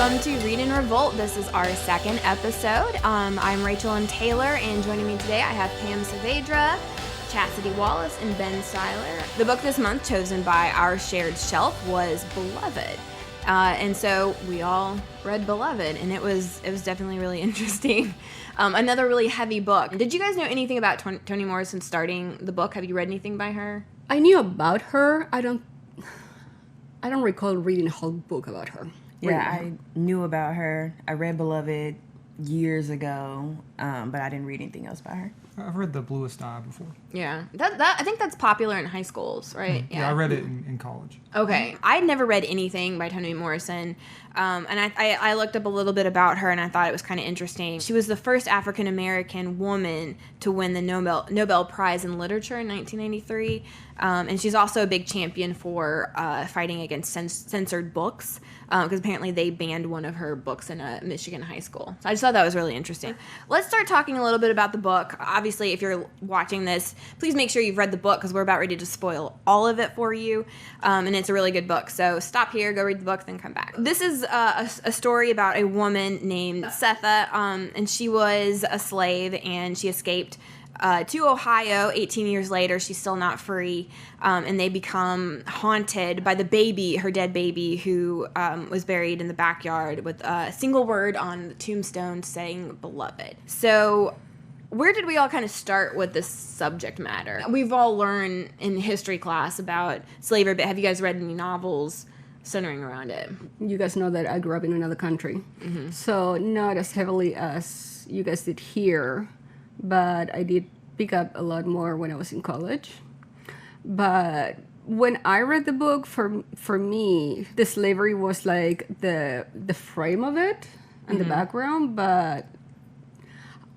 Welcome to Read Revolt. This is our second episode. I'm Rachel and Taylor, and joining me today I have Pam Saavedra, Chastity Wallace, and Ben Seiler. The book this month chosen by our shared shelf was Beloved. And so we all read Beloved, and it was definitely really interesting. Another really heavy book. Did you guys know anything about Toni Morrison starting the book? Have you read anything by her? I knew about her. I don't recall reading a whole book about her. Yeah, I knew about her. I read Beloved years ago, but I didn't read anything else by her. I've read The Bluest Eye before. Yeah, that I think that's popular in high schools, right? Yeah, I read it in college. Okay, I'd never read anything by Toni Morrison, and I looked up a little bit about her, and I thought it was kind of interesting. She was the first African American woman to win the Nobel Prize in Literature in 1993, and she's also a big champion for fighting against censored books, because apparently they banned one of her books in a Michigan high school. So I just thought that was really interesting. Let's start talking a little bit about the book. Obviously, if you're watching this, please make sure you've read the book, because we're about ready to spoil all of it for you, and it's a really good book. So stop here, go read the book, then come back. This is a story about a woman named Setha, and she was a slave, and she escaped to Ohio. 18 years later, she's still not free, and they become haunted by the baby, her dead baby, who was buried in the backyard with a single word on the tombstone saying "Beloved." So where did we all kind of start with this subject matter? We've all learned in history class about slavery, but have you guys read any novels centering around it? You guys know that I grew up in another country, so not as heavily as you guys did here, but I did pick up a lot more when I was in college. But when I read the book, for me, the slavery was like the frame of it and the background, but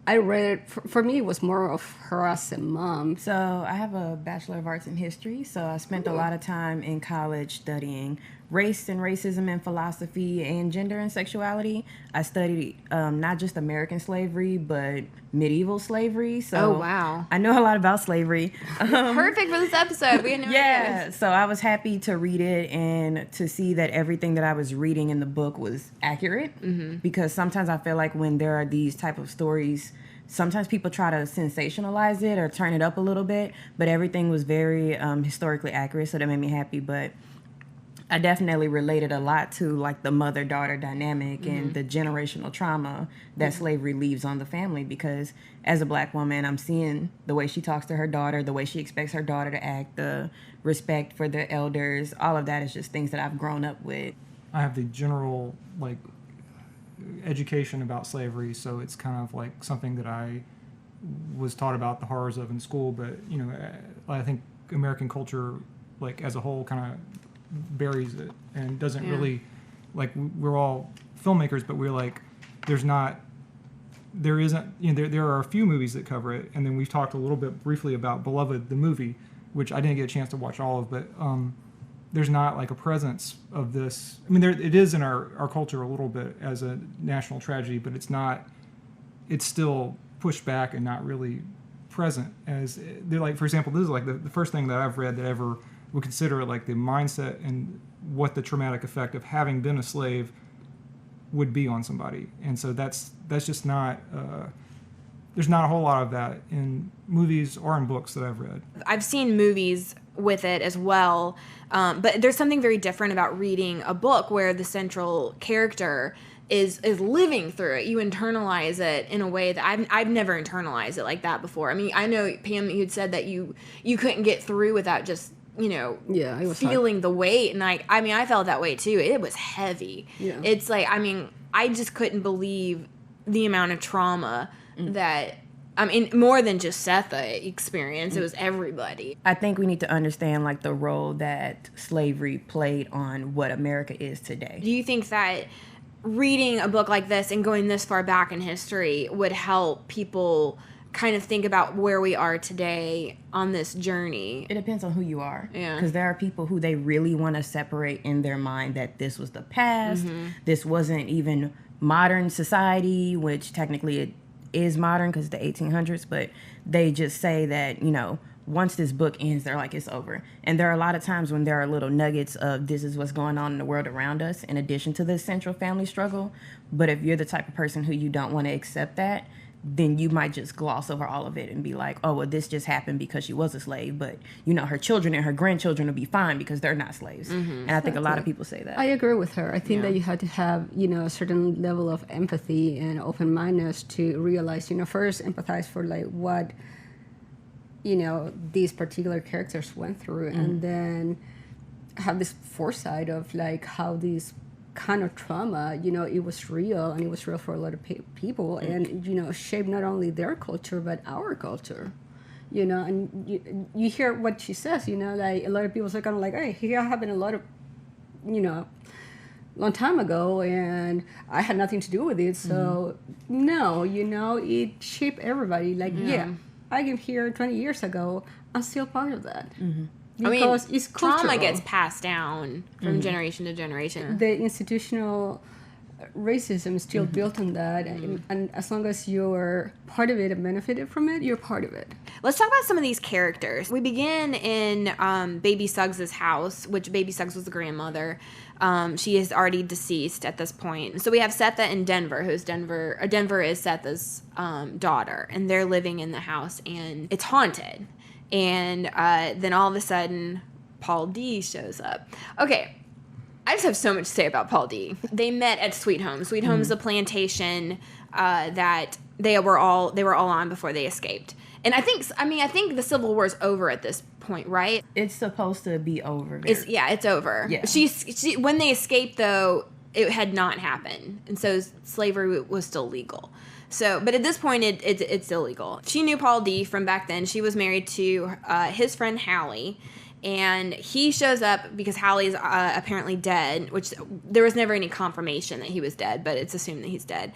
I read it, for me, it was more of her as a mom. So I have a Bachelor of Arts in History, so I spent a lot of time in college studying race and racism and philosophy and gender and sexuality. I studied not just American slavery, but medieval slavery. So Oh, wow. I know a lot about slavery. Perfect for this episode. We had no idea. So I was happy to read it and to see that everything that I was reading in the book was accurate, because sometimes I feel like when there are these type of stories, sometimes people try to sensationalize it or turn it up a little bit, but everything was very historically accurate, so that made me happy. But I definitely related a lot to like the mother-daughter dynamic and the generational trauma that slavery leaves on the family, because as a Black woman, I'm seeing the way she talks to her daughter, the way she expects her daughter to act, the respect for the elders. All of that is just things that I've grown up with. I have the general education about slavery, so it's kind of like something that I was taught about the horrors of in school. But I think American culture, like as a whole, kind of buries it and doesn't really, like, we're all filmmakers, but we're like, there are a few movies that cover it, and then we've talked a little bit briefly about Beloved the movie, which I didn't get a chance to watch all of, but there's not like a presence of this. I mean, it is in our culture a little bit as a national tragedy, but it's still pushed back and not really present. As they're like, for example, this is like the first thing that I've read that ever would consider like the mindset and what the traumatic effect of having been a slave would be on somebody. And so that's just not, there's not a whole lot of that in movies or in books that I've read. I've seen movies with it as well, but there's something very different about reading a book where the central character is living through it. You internalize it in a way that I've never internalized it like that before. I mean, I know, Pam, you'd said that you couldn't get through without just it was feeling hard. the weight, and I felt that way too. It was heavy. Yeah. It's like, I just couldn't believe the amount of trauma that, more than just Setha experience, it was everybody. I think we need to understand like the role that slavery played on what America is today. Do you think that reading a book like this and going this far back in history would help people kind of think about where we are today on this journey? It depends on who you are. Yeah. Because there are people who they really want to separate in their mind that this was the past. This wasn't even modern society, which technically it is modern because it's the 1800s, but they just say that, once this book ends, they're like, it's over. And there are a lot of times when there are little nuggets of this is what's going on in the world around us in addition to the central family struggle. But if you're the type of person who you don't want to accept that, then you might just gloss over all of it and be like, oh, well, this just happened because she was a slave. But, you know, her children and her grandchildren will be fine because they're not slaves. And I think a lot of people say that. I agree with her. I think that you had to have, you know, a certain level of empathy and open-mindedness to realize, you know, first empathize for like what, you know, these particular characters went through, and then have this foresight of like how these kind of trauma, you know, it was real, and it was real for a lot of people, and, you know, shaped not only their culture but our culture, you know. And you hear what she says, you know, like a lot of people are kind of like, hey, here happened a lot of, you know, long time ago, and I had nothing to do with it. So no, you know, it shaped everybody. Like, yeah, I came here 20 years ago. I'm still part of that. Because it's cultural. Trauma gets passed down from generation to generation. The institutional racism is still built on that, and as long as you're part of it and benefited from it, you're part of it. Let's talk about some of these characters. We begin in Baby Suggs' house, which Baby Suggs was the grandmother. She is already deceased at this point. So we have Setha and Denver, Denver is Setha's daughter, and they're living in the house, and it's haunted. And then all of a sudden, Paul D shows up. Okay, I just have so much to say about Paul D. They met at Sweet Home. Sweet Home is a plantation that they were all on before they escaped. And I think the Civil War is over at this point, right? It's supposed to be over. It's over. Yeah. She when they escaped, though, it had not happened, and so slavery was still legal. So, but at this point, it's illegal. She knew Paul D from back then. She was married to his friend Hallie, and he shows up because Hallie's apparently dead, which there was never any confirmation that he was dead, but it's assumed that he's dead.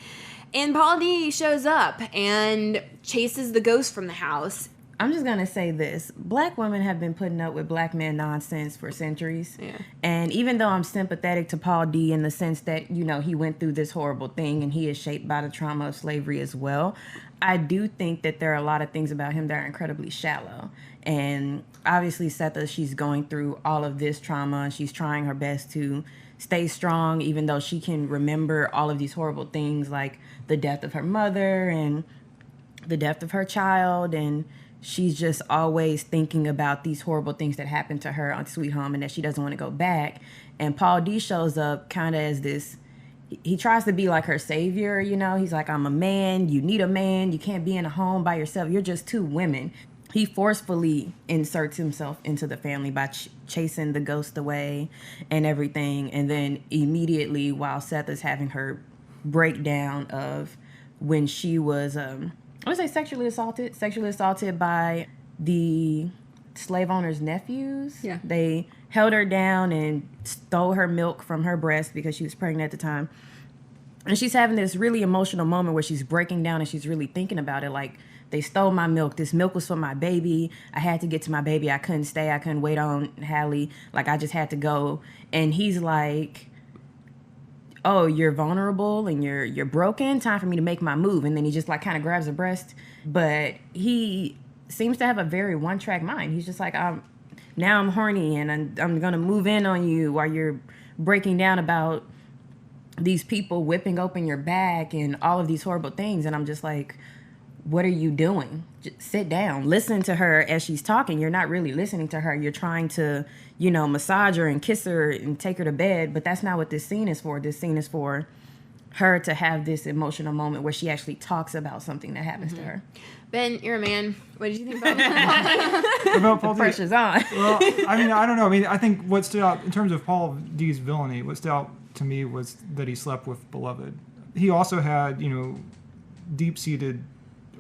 And Paul D shows up and chases the ghost from the house. I'm just going to say this. Black women have been putting up with black men nonsense for centuries. Yeah. And even though I'm sympathetic to Paul D in the sense that, you know, he went through this horrible thing and he is shaped by the trauma of slavery as well, I do think that there are a lot of things about him that are incredibly shallow. And obviously Setha, she's going through all of this trauma, and she's trying her best to stay strong, even though she can remember all of these horrible things like the death of her mother and the death of her child, and she's just always thinking about these horrible things that happened to her on Sweet Home and that she doesn't want to go back. And Paul D shows up kind of as this, he tries to be like her savior, you know. He's like, I'm a man, you need a man, you can't be in a home by yourself, you're just two women. He forcefully inserts himself into the family by chasing the ghost away and everything. And then immediately, while Seth is having her breakdown of when she was I would say sexually assaulted by the slave owner's nephews. Yeah. They held her down and stole her milk from her breast because she was pregnant at the time. And she's having this really emotional moment where she's breaking down and she's really thinking about it. Like, they stole my milk. This milk was for my baby. I had to get to my baby. I couldn't stay. I couldn't wait on Hallie. Like, I just had to go. And he's like, oh, you're vulnerable and you're broken. Time for me to make my move. And then he just like kind of grabs her breast. But he seems to have a very one-track mind. He's just like, now I'm horny and I'm going to move in on you while you're breaking down about these people whipping open your back and all of these horrible things. And I'm just like, what are you doing? Just sit down. Listen to her as she's talking. You're not really listening to her. You're trying to, you know, massage her and kiss her and take her to bed. But that's not what this scene is for. This scene is for her to have this emotional moment where she actually talks about something that happens to her. Ben, you're a man. What did you think about that? About Paul The D? pressure's on. Well, I mean, I don't know. I mean, I think what stood out in terms of Paul D's villainy, what stood out to me was that he slept with Beloved. He also had, you know, deep-seated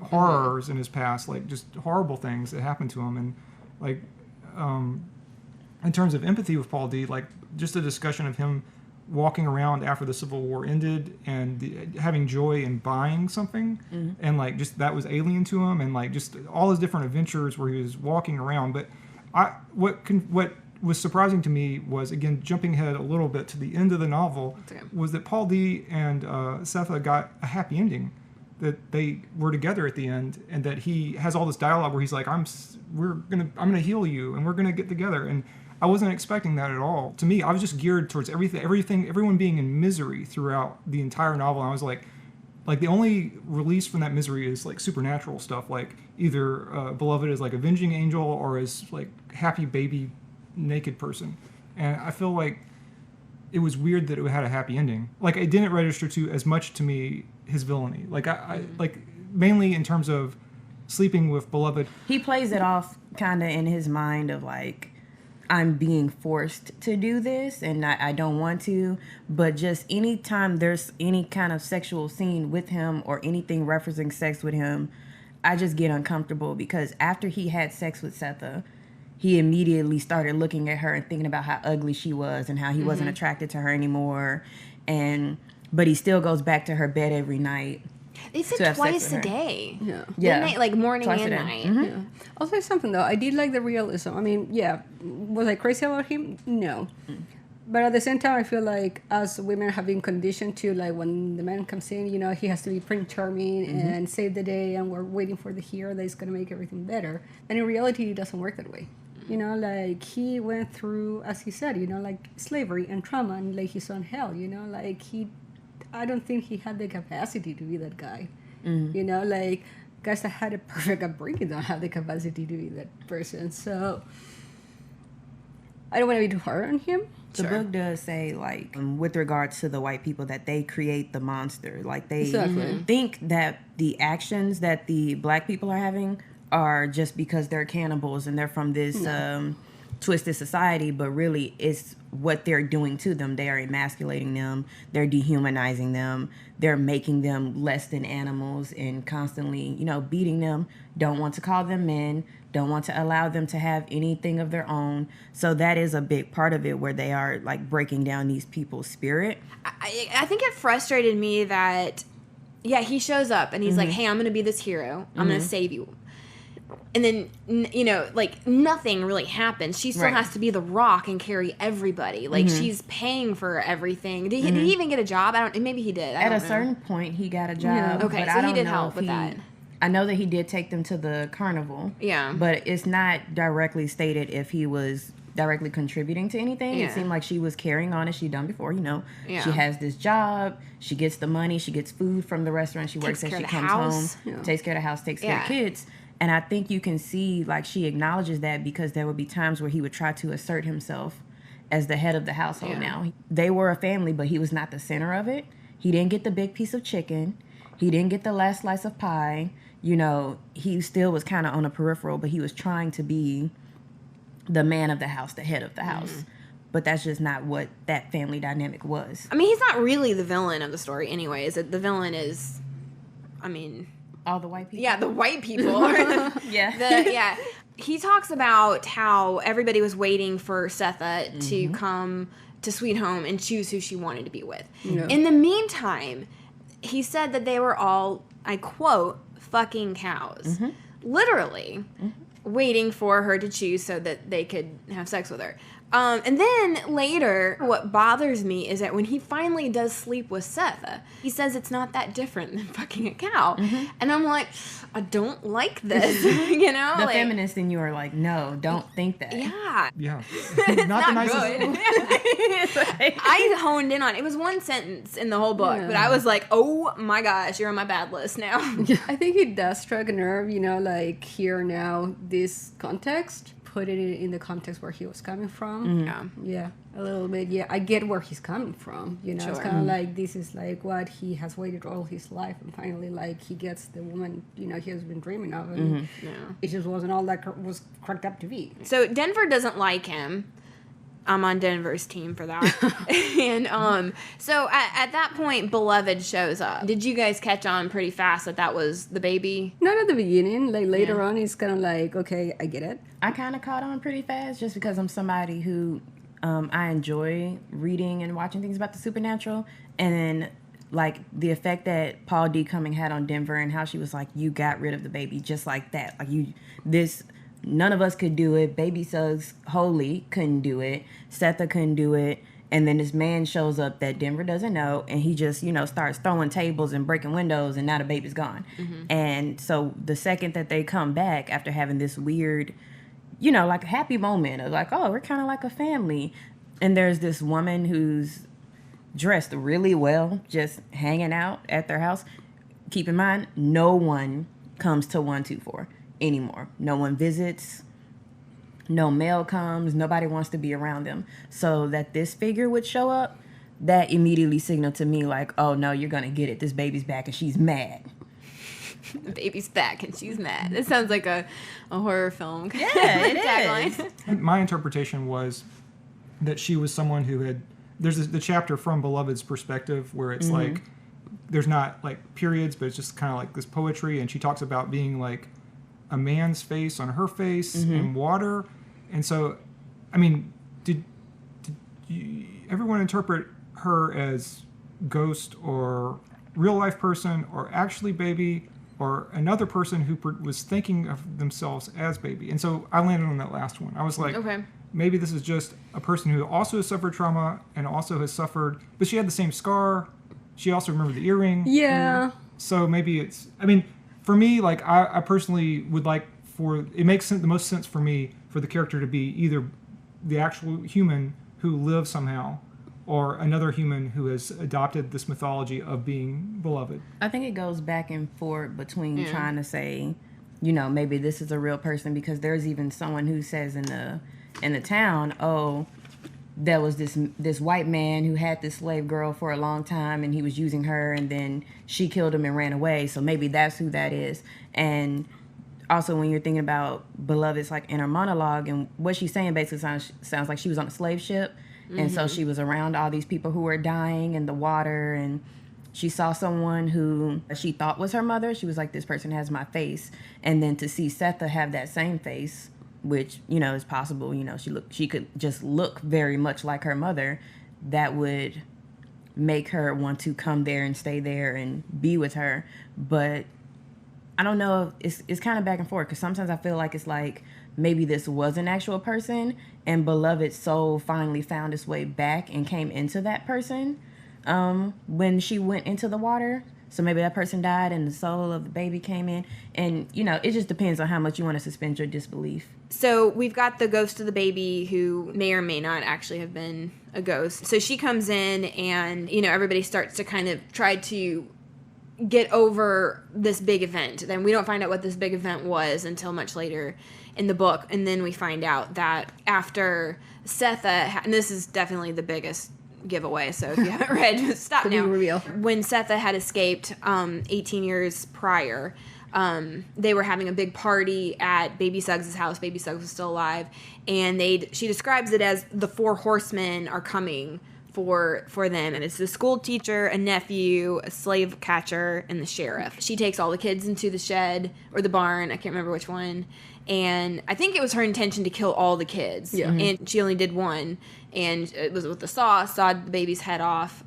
horrors in his past, like just horrible things that happened to him. And like, in terms of empathy with Paul D, like just a discussion of him walking around after the Civil War ended and having joy in buying something, and like just that was alien to him, and like just all his different adventures where he was walking around. But what was surprising to me was, again, jumping ahead a little bit to the end of the novel, was that Paul D and Setha got a happy ending. that they were together at the end, and that he has all this dialogue where he's like, I'm gonna heal you, and we're gonna get together. And I wasn't expecting that at all. To me, I was just geared towards everyone being in misery throughout the entire novel. And I was like the only release from that misery is like supernatural stuff, like either Beloved is like avenging angel or is like happy baby naked person. And I feel like it was weird that it had a happy ending. Like, it didn't register as much to me his villainy. Like, I like, mainly in terms of sleeping with Beloved. He plays it off kind of in his mind of like, I'm being forced to do this and I don't want to, but just anytime there's any kind of sexual scene with him or anything referencing sex with him, I just get uncomfortable, because after he had sex with Setha, he immediately started looking at her and thinking about how ugly she was and how he wasn't attracted to her anymore. But he still goes back to her bed every night. They said twice a day. Yeah. Didn't they? Like morning Twice and a day. night. Mm-hmm. Yeah. I'll say something though. I did like the realism. I mean, yeah, was I crazy about him? No. But at the same time, I feel like as women have been conditioned to, like, when the man comes in, you know, he has to be pretty charming and save the day, and we're waiting for the hero that is going to make everything better. And in reality, it doesn't work that way. You know, like, he went through, as he said, you know, like, slavery and trauma and, like, his own hell, you know, like, I don't think he had the capacity to be that guy. You know, like, guys that had a perfect upbringing don't have the capacity to be that person. So I don't want to be too hard on him. The book does say, like, with regards to the white people, that they create the monster. Like, they think that the actions that the black people are having are just because they're cannibals and they're from this twisted society, but really it's what they're doing to them. They are emasculating them, they're dehumanizing them, they're making them less than animals and constantly, you know, beating them, don't want to call them men, don't want to allow them to have anything of their own. So that is a big part of it, where they are like breaking down these people's spirit. I think it frustrated me that, he shows up and he's like, hey, I'm going to be this hero. I'm going to save you. And then, you know, like, nothing really happens. She still has to be the rock and carry everybody. Like, she's paying for everything. Did he even get a job? Maybe he did. At a certain point, he got a job. Yeah. Okay, but so I don't he did know help if with that. I know that he did take them to the carnival. Yeah. But it's not directly stated if he was directly contributing to anything. Yeah. It seemed like she was carrying on as she'd done before, you know. Yeah. She has this job, she gets the money, she gets food from the restaurant she works at, care she of the comes house. home, takes care of the house, takes care of kids. And I think you can see, like, she acknowledges that, because there would be times where he would try to assert himself as the head of the household now. They were a family, but he was not the center of it. He didn't get the big piece of chicken. He didn't get the last slice of pie. You know, he still was kind of on a peripheral, but he was trying to be the man of the house, the head of the house. But that's just not what that family dynamic was. I mean, he's not really the villain of the story anyways. The villain is, I mean... All the white people? Yeah, the white people. He talks about how everybody was waiting for Setha to come to Sweet Home and choose who she wanted to be with. Yeah. In the meantime, he said that they were all, I quote, fucking cows. Literally. Waiting for her to choose so that they could have sex with her. And then later, what bothers me is that when he finally does sleep with Setha, he says it's not that different than fucking a cow. And I'm like, I don't like this, you know? The like, feminist in you are like, no, don't think that. Yeah. Yeah. Not the nicest. good. I honed in on it. It was one sentence in the whole book, but I was like, oh my gosh, you're on my bad list now. I think it does strike a nerve, you know, like, here now, this context, put it in the context where he was coming from. Yeah, a little bit. Yeah, I get where he's coming from. You know, it's kind of like, this is like what he has waited all his life, and finally, like, he gets the woman, you know, he has been dreaming of, and it just wasn't all that was cracked up to be. So Denver doesn't like him. I'm on Denver's team for that. And so at that point, Beloved shows up. Did you guys catch on pretty fast that was the baby? Not at the beginning. Like, later on, it's kind of like, okay, I get it. I kind of caught on pretty fast, just because I'm somebody who I enjoy reading and watching things about the supernatural. And then, like, the effect that Paul D. Cumming had on Denver, and how she was like, you got rid of the baby just like that. Like, none of us could do it. Baby Suggs Holy couldn't do it. Setha couldn't do it. And then this man shows up that Denver doesn't know, and he just, starts throwing tables and breaking windows, and now the baby's gone. And so the second that they come back after having this weird, like a happy moment of like, oh, we're kind of like a family. And there's this woman who's dressed really well, just hanging out at their house. Keep in mind, no one comes to 124 anymore. No one visits. No mail comes. Nobody wants to be around them. So that this figure would show up, that immediately signaled to me like, oh no, you're going to get it. This baby's back and she's mad. The baby's back and she's mad. It sounds like a horror film. Yeah, it tagline. My interpretation was that she was someone who had, there's the chapter from Beloved's perspective where it's like, there's not like periods, but it's just kind of like this poetry. And she talks about being like a man's face on her face in water. And so, I mean, did everyone interpret her as ghost or real life person or actually baby or another person who was thinking of themselves as baby? And so I landed on that last one. I was like, Okay. maybe this is just a person who also has suffered trauma and also has suffered, but she had the same scar. She also remembered the earring. Yeah. So maybe it's, I mean, for me, like I personally would like it makes the most sense for me for the character to be either the actual human who lives somehow or another human who has adopted this mythology of being beloved. I think it goes back and forth between trying to say, maybe this is a real person, because there's even someone who says in the town, oh, there was this white man who had this slave girl for a long time and he was using her and then she killed him and ran away. So maybe that's who that is. And also when you're thinking about Beloved's like inner monologue, and what she's saying basically sounds like she was on a slave ship. And so she was around all these people who were dying in the water, and she saw someone who she thought was her mother. She was like, this person has my face. And then to see Setha have that same face, which, is possible, she could just look very much like her mother, that would make her want to come there and stay there and be with her. But I don't know, it's kind of back and forth, because sometimes I feel like it's like maybe this was an actual person and Beloved's soul finally found its way back and came into that person when she went into the water. So maybe that person died and the soul of the baby came in. And, it just depends on how much you want to suspend your disbelief. So we've got the ghost of the baby who may or may not actually have been a ghost. So she comes in and, everybody starts to kind of try to get over this big event. Then we don't find out what this big event was until much later in the book. And then we find out that after Setha, and this is definitely the biggest giveaway, so if you haven't read, just stop now. Reveal. When Setha had escaped 18 years prior, they were having a big party at Baby Suggs' house. Baby Suggs was still alive, and she describes it as the 4 horsemen are coming for them, and it's the school teacher, a nephew, a slave catcher, and the sheriff. She takes all the kids into the shed or the barn, I can't remember which one, and I think it was her intention to kill all the kids. Yeah. And she only did one, and it was with the sawed the baby's head off.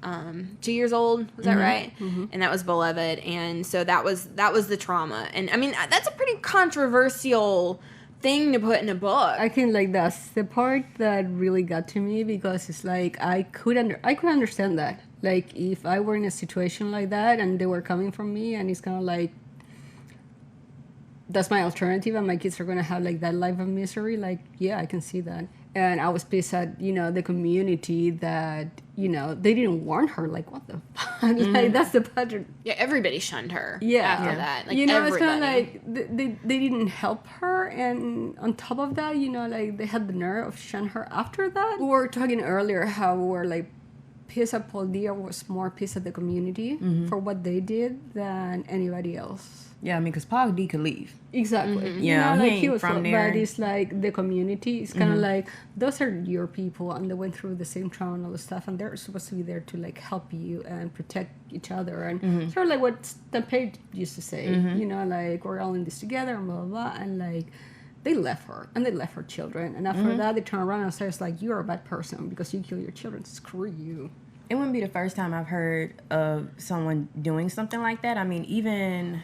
2 years old, was that right? Mm-hmm. And that was Beloved, and so that was the trauma. And I mean, that's a pretty controversial thing to put in a book. I think like that's the part that really got to me, because it's like I could understand that. Like if I were in a situation like that and they were coming from me, and it's kind of like that's my alternative and my kids are going to have like that life of misery, like yeah, I can see that. And I was pissed at the community that they didn't warn her, like what the fuck. Like that's the pattern. Yeah, everybody shunned her. Yeah. After that, like it's kind everybody. of like they didn't help her, and on top of that, like they had the nerve of shun her after that. We were talking earlier how we were like pissed at Paul Deere was more pissed at the community for what they did than anybody else. Yeah, I mean, because Paul D could leave. Exactly. Mm-hmm. Yeah, he was from there. But it's like the community. It's kind of like those are your people, and they went through the same trauma and all the stuff, and they're supposed to be there to like help you and protect each other, and sort of like what Stampede used to say. Like we're all in this together, and blah blah blah, and like they left her, and they left her children, and after that they turn around and say, like, you're a bad person because you kill your children. Screw you. It wouldn't be the first time I've heard of someone doing something like that. I mean, even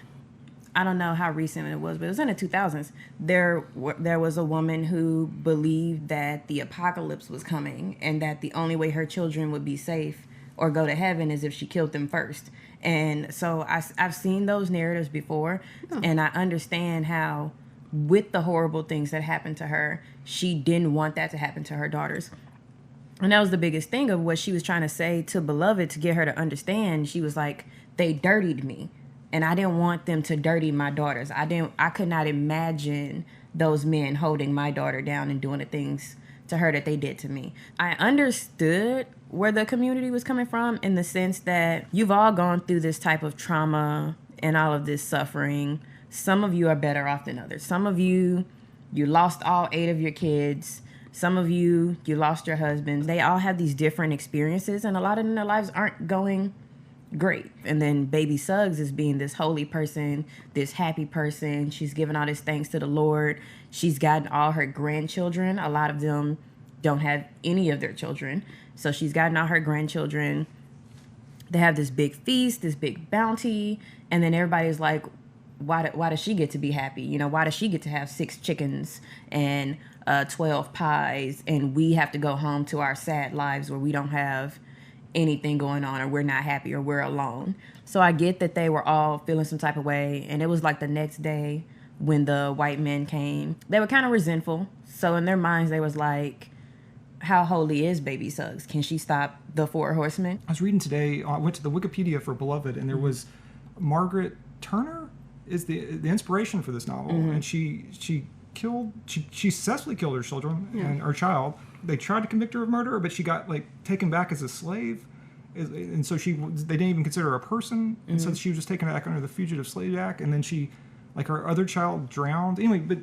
I don't know how recent it was, but it was in the 2000s. There was a woman who believed that the apocalypse was coming and that the only way her children would be safe or go to heaven is if she killed them first. And so I've seen those narratives before, and I understand how, with the horrible things that happened to her, she didn't want that to happen to her daughters. And that was the biggest thing of what she was trying to say to Beloved to get her to understand. She was like, they dirtied me, and I didn't want them to dirty my daughters. I could not imagine those men holding my daughter down and doing the things to her that they did to me. I understood where the community was coming from, in the sense that you've all gone through this type of trauma and all of this suffering. Some of you are better off than others. Some of you lost all 8 of your kids. Some of you lost your husbands. They all have these different experiences, and a lot of them, their lives aren't going great. And then baby Suggs is being this holy person, this happy person. She's giving all this thanks to the Lord. She's gotten all her grandchildren. A lot of them don't have any of their children. So she's gotten all her grandchildren. They have this big feast, this big bounty. And then everybody's like, why does she get to be happy? You know, why does she get to have 6 chickens and 12 pies? And we have to go home to our sad lives where we don't have anything going on, or we're not happy, or we're alone. So I get that they were all feeling some type of way. And it was like the next day when the white men came, they were kind of resentful. So in their minds, they was like, how holy is baby Suggs? Can she stop the 4 horsemen? I was reading today, I went to the Wikipedia for Beloved, and there was Margaret Turner is the inspiration for this novel. And she successfully killed her children and her child. They tried to convict her of murder, but she got taken back as a slave. And so they didn't even consider her a person. And so she was just taken back under the Fugitive Slave Act. And then her other child drowned. Anyway, but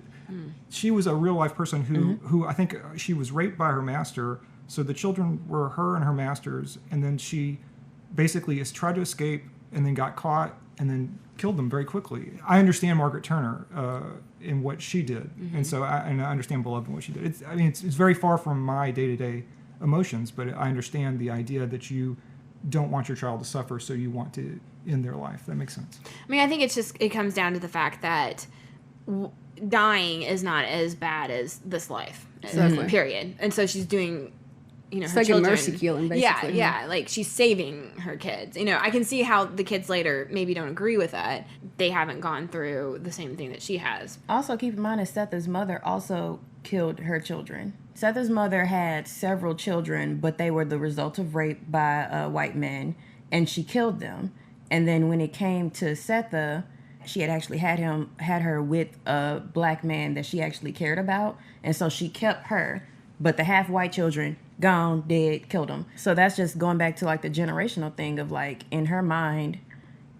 she was a real life person who I think she was raped by her master. So the children were her and her master's. And then she basically tried to escape and then got caught and then killed them very quickly. I understand Margaret Turner in what she did. And so I understand Beloved in what she did. It's very far from my day-to-day emotions, but I understand the idea that you don't want your child to suffer, so you want to end their life. That makes sense. I mean, I think it comes down to the fact that dying is not as bad as this life. Exactly. Period. And so she's doing, it's her like children. a mercy killing, basically. Yeah, like she's saving her kids. I can see how the kids later maybe don't agree with that. They haven't gone through the same thing that she has. Also, keep in mind that Setha's mother also killed her children. Setha's mother had several children, but they were the result of rape by white men, and she killed them. And then when it came to Setha, she had actually had her with a black man that she actually cared about, and so she kept her. But the half-white children, gone, dead, killed them. So that's just going back to the generational thing of in her mind,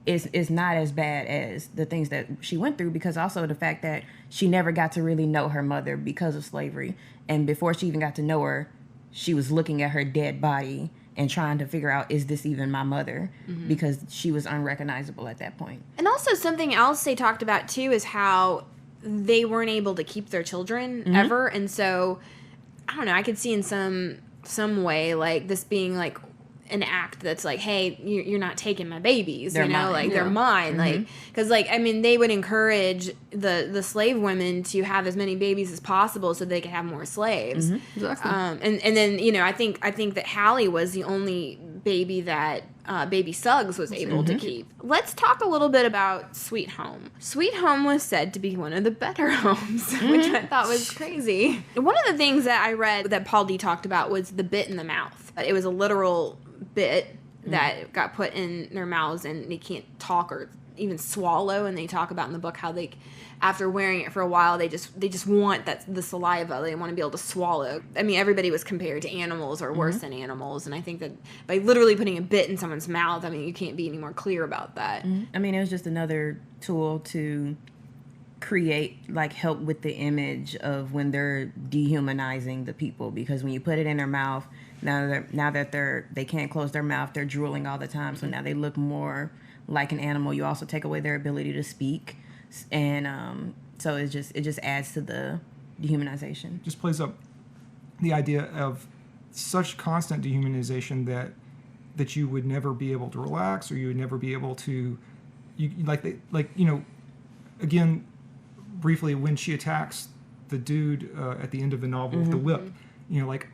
is not as bad as the things that she went through, because also the fact that she never got to really know her mother because of slavery. And before she even got to know her, she was looking at her dead body and trying to figure out, is this even my mother? Because she was unrecognizable at that point. And also something else they talked about too is how they weren't able to keep their children ever. And so I don't know, I could see in some way this being an act that's hey, you're not taking my babies, they're mine. They're mine. Because they would encourage the slave women to have as many babies as possible so they could have more slaves. Exactly. And then I think that Hallie was the only baby that baby Suggs was able to keep. Let's talk a little bit about Sweet Home. Sweet Home was said to be one of the better homes, which I thought was crazy. One of the things that I read that Paul D talked about was the bit in the mouth. It was a literal bit that got put in their mouths, and they can't talk or even swallow. And they talk about in the book how after wearing it for a while, they just want the saliva. They want to be able to swallow. Everybody was compared to animals or worse than animals, and I think that by literally putting a bit in someone's mouth, you can't be any more clear about that. It was just another tool to create help with the image of when they're dehumanizing the people, because when you put it in their mouth, now that they can't close their mouth, they're drooling all the time, so now they look more like an animal. You also take away their ability to speak, and so it just adds to the dehumanization. Just plays up the idea of such constant dehumanization that you would never be able to relax, or you would never be able to again, briefly, when she attacks the dude at the end of the novel with the whip, you know, like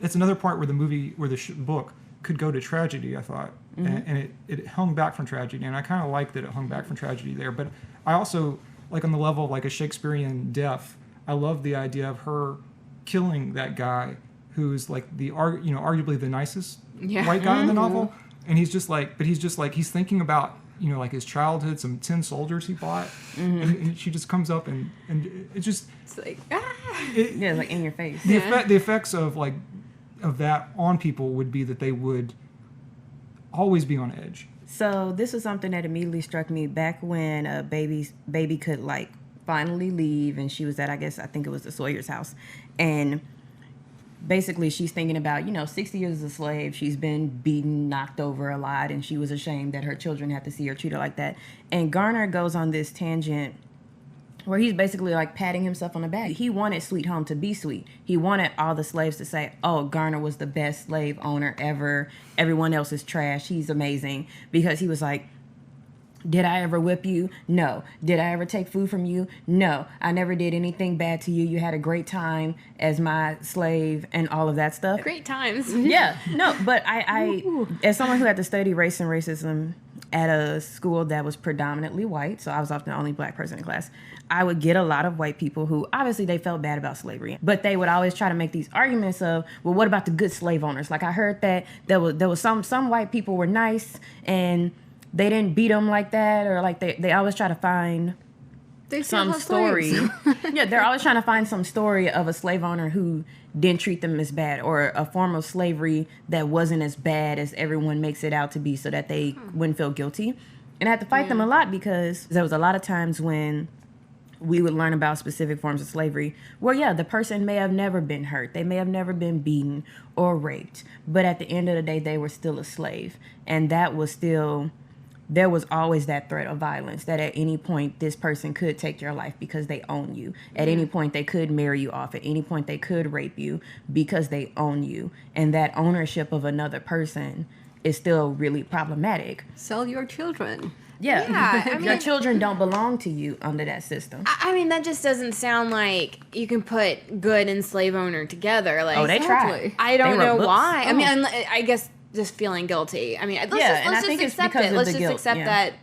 it's another part where the book could go to tragedy, I thought, and it hung back from tragedy, and I kind of like that it hung back from tragedy there. But I also, like on the level of like a Shakespearean death, I love the idea of her killing that guy who's like arguably the nicest white guy in the novel, and he's just like he's thinking about, you know, like his childhood, some tin soldiers he bought, and she just comes up and it just, It's like, Yeah, like in your face. the effects of that on people would be that they would always be on edge. So this was something that immediately struck me back when a baby could like finally leave, and she was at, I think it was the Sawyer's house, and basically she's thinking about, you know, 60 years as a slave. She's been beaten, knocked over a lot, and she was ashamed that her children had to see her treated like that. And Garner goes on this tangent where he's basically like patting himself on the back. He wanted Sweet Home to be sweet. He wanted all the slaves to say, oh, Garner was the best slave owner ever. Everyone else is trash. He's amazing. Because he was like, did I ever whip you? No. Did I ever take food from you? No. I never did anything bad to you. You had a great time as my slave and all of that stuff. great times. Yeah. No, but I as someone who had to study race and racism at a school that was predominantly white, so I was often the only black person in class, I would get a lot of white people who obviously they felt bad about slavery, but they would always try to make these arguments of, well, what about the good slave owners? Like I heard that there was some white people were nice and they didn't beat them like that, or like they always try to find some story. Yeah, they're always trying to find some story of a slave owner who didn't treat them as bad, or a form of slavery that wasn't as bad as everyone makes it out to be, so that they wouldn't feel guilty. And I had to fight them a lot, because there was a lot of times when we would learn about specific forms of slavery where, yeah, the person may have never been hurt. They may have never been beaten or raped. But at the end of the day, they were still a slave. And that was still, there was always that threat of violence, that at any point this person could take your life because they own you. At any point they could marry you off. At any point they could rape you because they own you. And that ownership of another person is still really problematic. Sell your children. Yeah, I mean, your children don't belong to you under that system. I mean, that just doesn't sound like you can put good and slave owner together. Like, Oh, they tried. I don't They wrote know books. why. I Oh. mean, I guess just feeling guilty. I mean, let's Yeah, and I just think it's accept because it. of Let's the just guilt, accept yeah. that,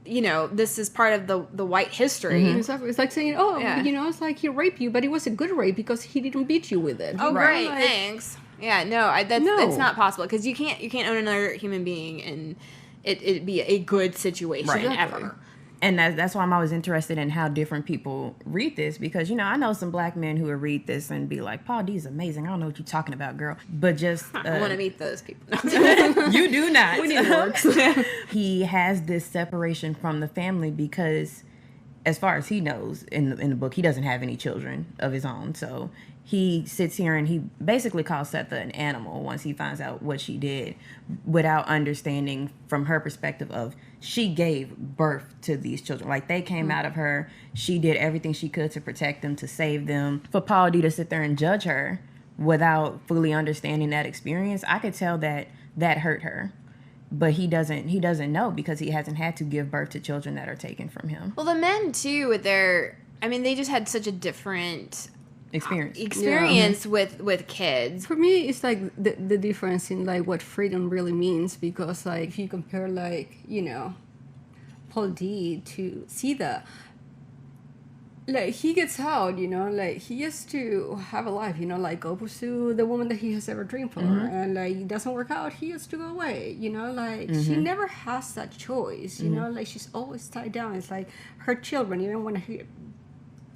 you know, this is part of the white history. Exactly. It's like saying, oh, Yeah. you know, it's like he raped you, but it was a good rape because he didn't beat you with it. Oh, Right? great, Like, thanks. Yeah, no, it's not possible, because you can't own another human being and it be a good situation Right. ever. And that's why I'm always interested in how different people read this, because, you know, I know some black men who would read this and be like, Paul D is amazing. I don't know what you're talking about, girl. But just... I want to meet those people. You do not. We need works. He has this separation from the family because, as far as he knows in the book, he doesn't have any children of his own. So he sits here and he basically calls Setha an animal once he finds out what she did, without understanding from her perspective of, she gave birth to these children. Like, they came out of her. She did everything she could to protect them, to save them. For Paul D to sit there and judge her without fully understanding that experience, I could tell that hurt her. But he doesn't know, because he hasn't had to give birth to children that are taken from him. Well, the men too, with they just had such a different Experience. with kids. For me, it's like the difference in like what freedom really means, because like if you compare like, you know, Paul D to Sida, like he gets out, you know, like he has to have a life, you know, like go pursue the woman that he has ever dreamed for, and like it doesn't work out, he has to go away, you know, like she never has that choice, you know, like she's always tied down. It's like her children, even when her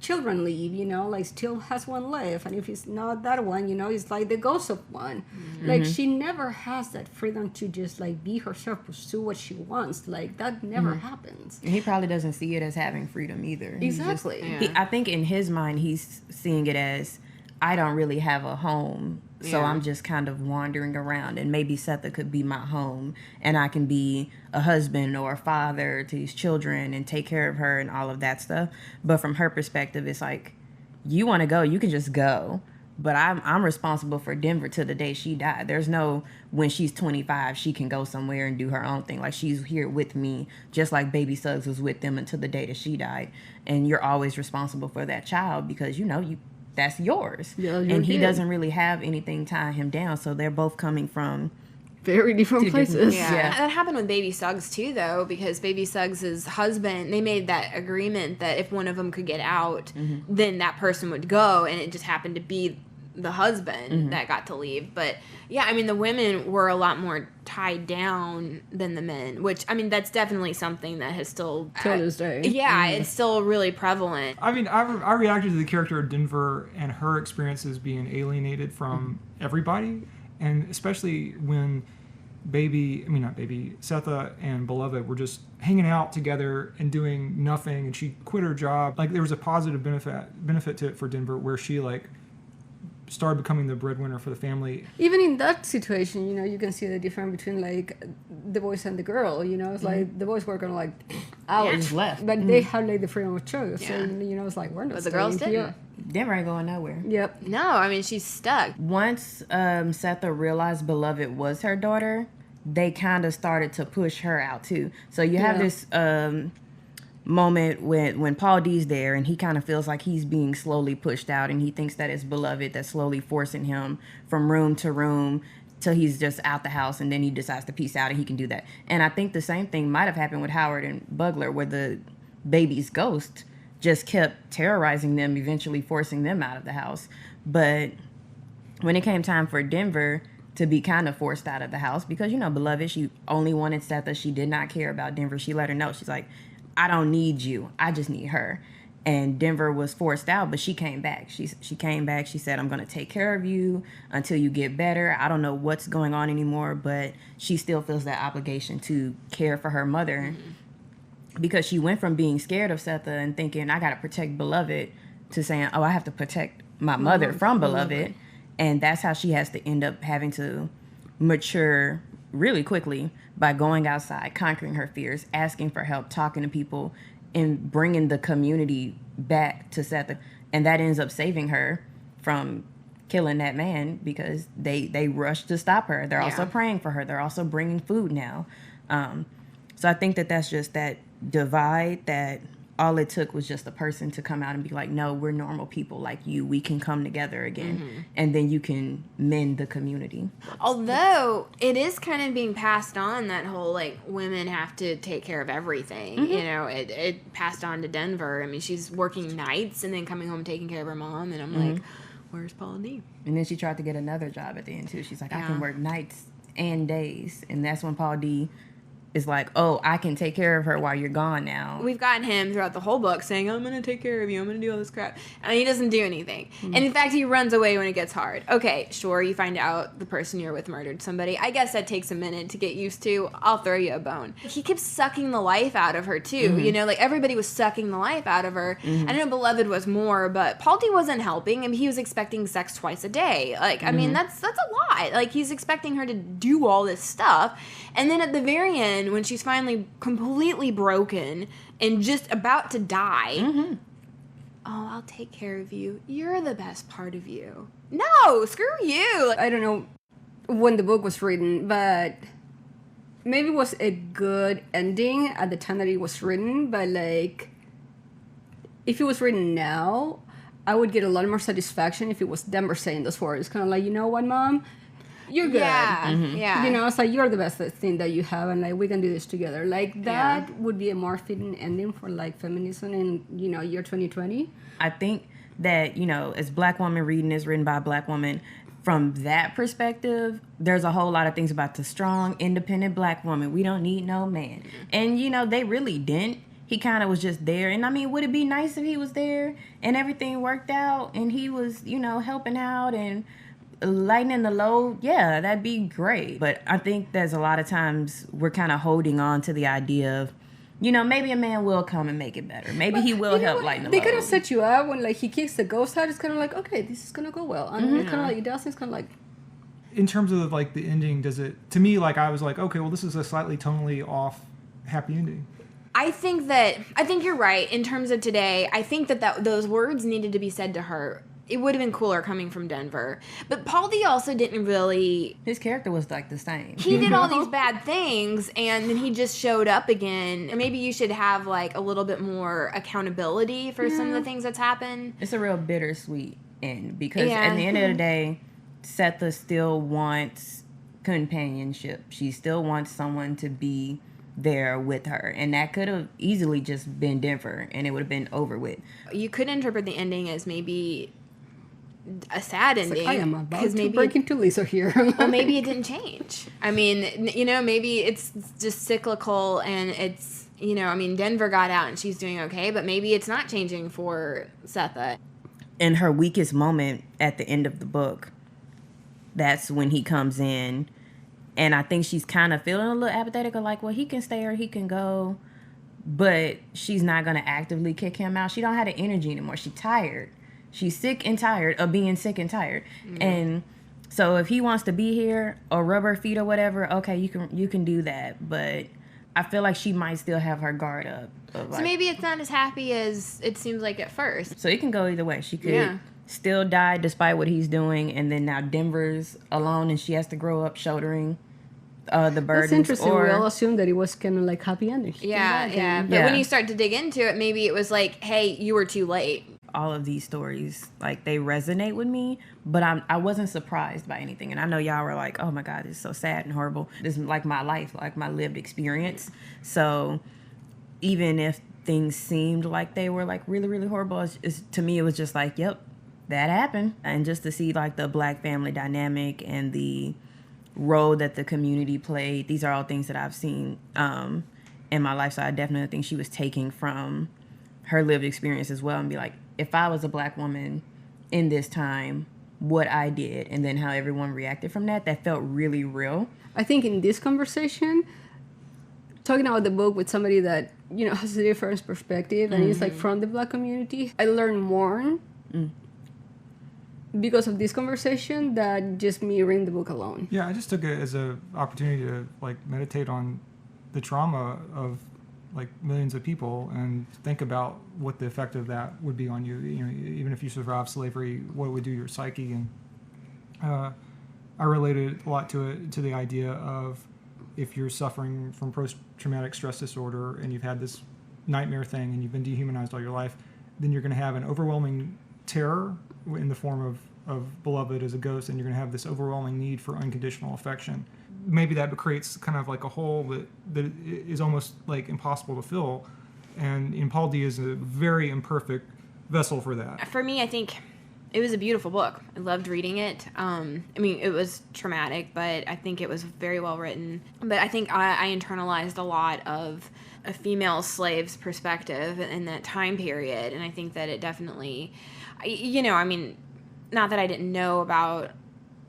children leave, you know, like still has one left, and if it's not that one, you know, it's like the ghost of one. Like she never has that freedom to just like be herself, pursue what she wants. Like that never happens. He probably doesn't see it as having freedom either. He's Exactly. I think in his mind, he's seeing it as, I don't really have a home, so I'm just kind of wandering around, and maybe Setha could be my home, and I can be a husband or a father to these children and take care of her and all of that stuff. But from her perspective, it's like, you want to go, you can just go. but I'm responsible for Denver to the day she died. There's no when she's 25 she can go somewhere and do her own thing. Like, she's here with me, just like baby Suggs was with them until the day that she died. And you're always responsible for that child because that's yours. Yeah, and he doesn't really have anything tying him down, so they're both coming from very different places. Yeah. That happened with Baby Suggs too, though, because Baby Suggs' husband, they made that agreement that if one of them could get out, then that person would go, and it just happened to be the husband that got to leave. But yeah, I mean, the women were a lot more tied down than the men, which, I mean, that's definitely something that has still Till this day. Yeah, it's still really prevalent. I mean, I reacted to the character of Denver and her experiences being alienated from everybody, and especially when Setha and Beloved were just hanging out together and doing nothing, and she quit her job. Like, there was a positive benefit to it for Denver, where she, like, started becoming the breadwinner for the family. Even in that situation, you know, you can see the difference between, like, the boys and the girl, you know. It's like the boys were kind of like out, left. but they had, like, the freedom of choice. Yeah. So, you know, it's like, we're not But the girls staying didn't. here. Denver ain't going nowhere. Yep. No, I mean, she's stuck. Once Setha realized Beloved was her daughter, they kind of started to push her out too. So you have this moment when Paul D's there, and he kind of feels like he's being slowly pushed out, and he thinks that it's Beloved that's slowly forcing him from room to room till he's just out the house, and then he decides to peace out and he can do that. And I think the same thing might have happened with Howard and Bugler, where the baby's ghost just kept terrorizing them, eventually forcing them out of the house. But when it came time for Denver to be kind of forced out of the house, because, you know, Beloved, she only wanted Setha. She did not care about Denver. She let her know. She's like, I don't need you. I just need her. And Denver was forced out, but she came back. She came back. She said, I'm going to take care of you until you get better. I don't know what's going on anymore, but she still feels that obligation to care for her mother, because she went from being scared of Setha and thinking, I got to protect Beloved, to saying, oh, I have to protect my mother from Beloved. And that's how she has to end up having to mature really quickly by going outside, conquering her fears, asking for help, talking to people, and bringing the community back to Setha. And that ends up saving her from killing that man, because they rush to stop her. They're also praying for her. They're also bringing food now. So I think that's just that divide, that all it took was just a person to come out and be like, no, we're normal people like you. We can come together again. And then you can mend the community. Although it is kind of being passed on, that whole, like, women have to take care of everything. You know, it passed on to Denver. I mean, she's working nights and then coming home taking care of her mom. And I'm like, where's Paula D? And then she tried to get another job at the end, too. She's like, I can work nights and days. And that's when Paul D is like, oh, I can take care of her while you're gone now. We've gotten him throughout the whole book saying, I'm going to take care of you. I'm going to do all this crap. And he doesn't do anything. And in fact, he runs away when it gets hard. Okay, sure, you find out the person you're with murdered somebody. I guess that takes a minute to get used to. I'll throw you a bone. He keeps sucking the life out of her, too. You know, like, everybody was sucking the life out of her. I know Beloved was more, but Paul D wasn't helping. I mean, he was expecting sex twice a day. Like, I mean, that's a lot. Like, he's expecting her to do all this stuff. And then at the very end, when she's finally completely broken and just about to die, oh, I'll take care of you. You're the best part of you. No, screw you. I don't know when the book was written, but maybe it was a good ending at the time that it was written, but, like, if it was written now, I would get a lot more satisfaction if it was Denver saying those words. Kind of like, you know what, Mom? You're good. Yeah, yeah. You know, it's like, you're the best thing that you have, and, like, we can do this together. Like, that would be a more fitting ending for, like, feminism in, you know, year 2020. I think that, you know, as Black woman reading is written by a Black woman, from that perspective, there's a whole lot of things about the strong, independent Black woman. We don't need no man. And, you know, they really didn't. He kind of was just there. And, I mean, would it be nice if he was there and everything worked out and he was, you know, helping out and lightening the load? Yeah, that'd be great. But I think there's a lot of times we're kind of holding on to the idea of, you know, maybe a man will come and make it better. Maybe he will help lighten the They load. could have set you up when, like, he kicks the ghost out. It's kind of like, okay, this is going to go well. And it kind of like, it doesn't. It's kind of like, In terms of, like, the ending, does it, to me, like, I was like, okay, well, this is a slightly tonally off happy ending. I think you're right in terms of today. I think that those words needed to be said to her it would have been cooler coming from Denver. But Paul D also didn't really... His character was like the same. He did all these bad things, and then he just showed up again. And maybe you should have, like, a little bit more accountability for some of the things that's happened. It's a real bittersweet end, because at the end of the day, Setha still wants companionship. She still wants someone to be there with her, and that could have easily just been Denver, and it would have been over with. You could interpret the ending as maybe a sad ending. Like, I am about to break into Lisa here. Well, maybe it didn't change. I mean, you know, maybe it's just cyclical, and it's, you know, I mean, Denver got out and she's doing okay, but maybe it's not changing for Setha. In her weakest moment at the end of the book, that's when he comes in, and I think she's kind of feeling a little apathetic, of like, well, he can stay or he can go, but she's not going to actively kick him out. She don't have the energy anymore. She's tired. She's sick and tired of being sick and tired. Mm-hmm. And so if he wants to be here or rub her feet or whatever, okay, you can do that. But I feel like she might still have her guard up. So maybe it's not as happy as it seems like at first. So it can go either way. She could still die despite what he's doing, and then now Denver's alone and she has to grow up shouldering the burdens. That's interesting. We all assumed that it was kind of like happy ending. Yeah. But when you start to dig into it, maybe it was like, hey, you were too late. All of these stories, like, they resonate with me, but I wasn't surprised by anything. And I know y'all were like, oh my God, this is so sad and horrible. This is like my life, like my lived experience. So even if things seemed like they were like really, really horrible, to me, it was just like, yep, that happened. And just to see like the Black family dynamic and the role that the community played, these are all things that I've seen in my life. So I definitely think she was taking from her lived experience as well, and be like, if I was a Black woman in this time, what I did, and then how everyone reacted from that felt really real. I think in this conversation, talking about the book with somebody that, you know, has a different perspective, and it's like from the Black community, I learned more because of this conversation than just me reading the book alone. Yeah, I just took it as an opportunity to like meditate on the trauma of like millions of people and think about what the effect of that would be on you. You know, even if you survive slavery, what it would do to your psyche. And I related a lot to it, to the idea of if you're suffering from post-traumatic stress disorder and you've had this nightmare thing and you've been dehumanized all your life, then you're going to have an overwhelming terror in the form of Beloved as a ghost, and you're going to have this overwhelming need for unconditional affection. Maybe that creates kind of like a hole that is almost like impossible to fill, and Paul D is a very imperfect vessel for that. For me, I think it was a beautiful book. I loved reading it. I mean, it was traumatic, but I think it was very well written. But I think I internalized a lot of a female slave's perspective in that time period, and I think that it definitely, you know, I mean, not that I didn't know about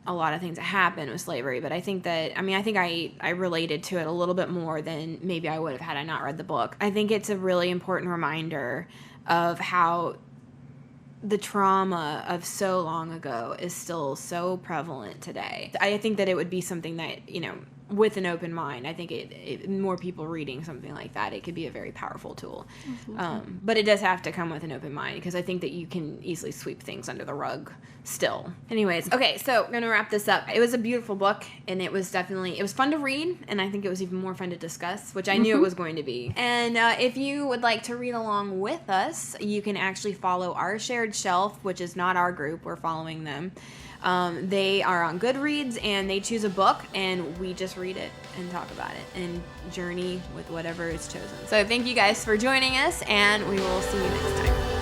a lot of things that happened with slavery, but I think that, I mean, I think I related to it a little bit more than maybe I would have had I not read the book. I think it's a really important reminder of how the trauma of so long ago is still so prevalent today. I think that it would be something that, you know, with an open mind, I think it more people reading something like that, it could be a very powerful tool. But it does have to come with an open mind, because I think that you can easily sweep things under the rug still. Anyways, okay, so I'm going to wrap this up. It was a beautiful book, and it was fun to read, and I think it was even more fun to discuss, which I knew it was going to be. And if you would like to read along with us, you can actually follow our shared shelf, which is not our group. We're following them. They are on Goodreads, and they choose a book, and we just read it and talk about it and journey with whatever is chosen. So thank you guys for joining us, and we will see you next time.